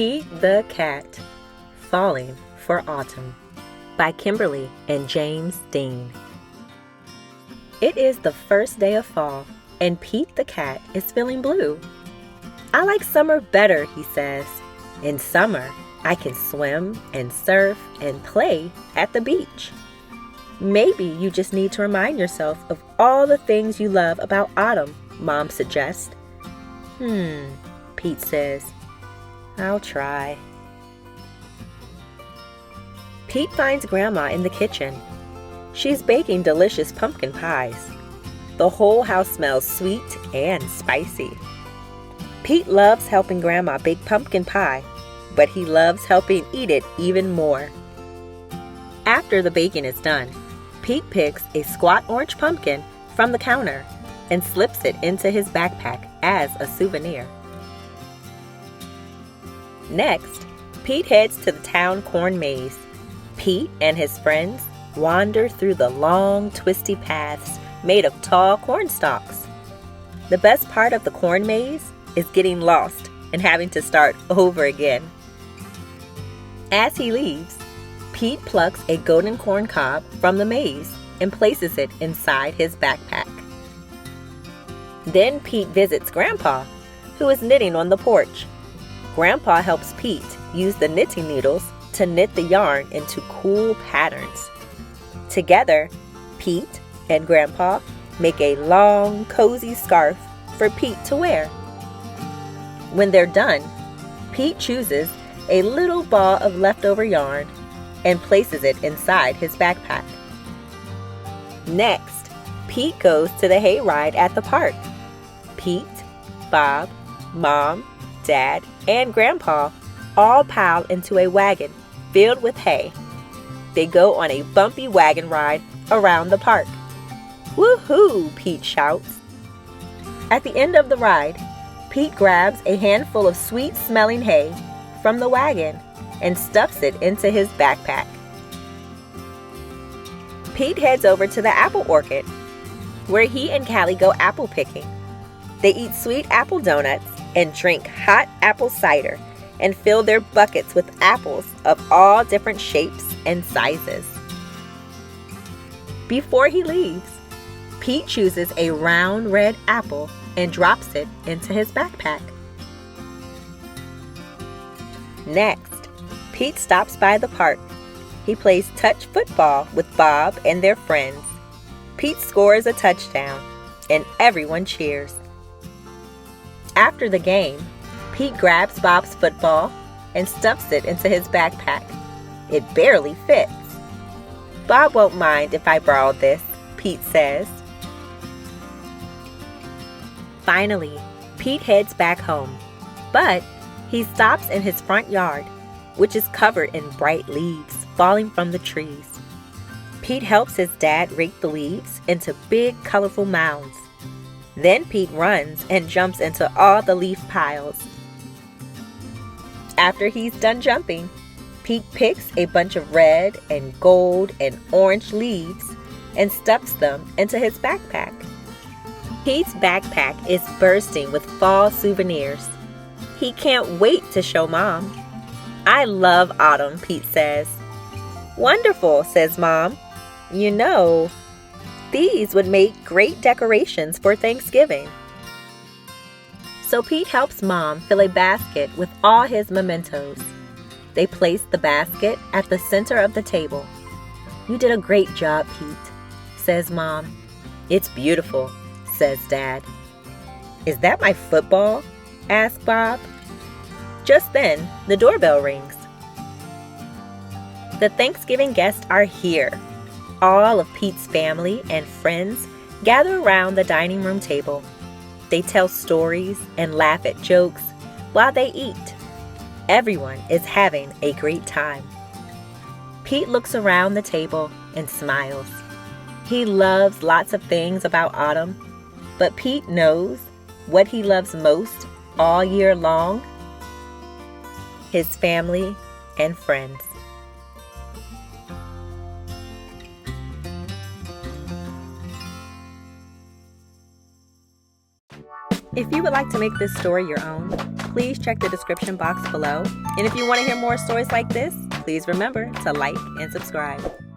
Pete the Cat, Falling for Autumn by Kimberly and James Dean. It is the first day of fall, and Pete the Cat is feeling blue. I like summer better, he says. In summer, I can swim and surf and play at the beach. Maybe you just need to remind yourself of all the things you love about autumn, Mom suggests. Pete says. I'll try. Pete finds Grandma in the kitchen. She's baking delicious pumpkin pies. The whole house smells sweet and spicy. Pete loves helping Grandma bake pumpkin pie, but he loves helping eat it even more. After the baking is done, Pete picks a squat orange pumpkin from the counter and slips it into his backpack as a souvenir. Next, Pete heads to the town corn maze. Pete and his friends wander through the long, twisty paths made of tall corn stalks. The best part of the corn maze is getting lost and having to start over again. As he leaves, Pete plucks a golden corn cob from the maze and places it inside his backpack. Then Pete visits Grandpa, who is knitting on the porch. Grandpa helps Pete use the knitting needles to knit the yarn into cool patterns. Together, Pete and Grandpa make a long, cozy scarf for Pete to wear. When they're done, Pete chooses a little ball of leftover yarn and places it inside his backpack. Next, Pete goes to the hayride at the park. Pete, Bob, Mom, Dad, and Grandpa all pile into a wagon filled with hay. They go on a bumpy wagon ride around the park. Woohoo! Pete shouts. At the end of the ride, Pete grabs a handful of sweet-smelling hay from the wagon and stuffs it into his backpack. Pete heads over to the apple orchard, where he and Callie go apple picking. They eat sweet apple donuts and drink hot apple cider and fill their buckets with apples of all different shapes and sizes. Before he leaves, Pete chooses a round red apple and drops it into his backpack. Next, Pete stops by the park. He plays touch football with Bob and their friends. Pete scores a touchdown, and everyone cheers. After the game, Pete grabs Bob's football and stuffs it into his backpack. It barely fits. Bob won't mind if I borrow this, Pete says. Finally, Pete heads back home, but he stops in his front yard, which is covered in bright leaves falling from the trees. Pete helps his dad rake the leaves into big, colorful mounds. Then Pete runs and jumps into all the leaf piles. After he's done jumping, Pete picks a bunch of red and gold and orange leaves and stuffs them into his backpack. Pete's backpack is bursting with fall souvenirs. He can't wait to show Mom. I love autumn, Pete says. Wonderful, says Mom. You know, these would make great decorations for Thanksgiving. So Pete helps Mom fill a basket with all his mementos. They place the basket at the center of the table. You did a great job, Pete, says Mom. It's beautiful, says Dad. Is that my football? Asks Bob. Just then, the doorbell rings. The Thanksgiving guests are here. All of Pete's family and friends gather around the dining room table. They tell stories and laugh at jokes while they eat. Everyone is having a great time. Pete looks around the table and smiles. He loves lots of things about autumn, but Pete knows what he loves most all year long: his family and friends. If you would like to make this story your own, please check the description box below. And if you want to hear more stories like this, please remember to like and subscribe.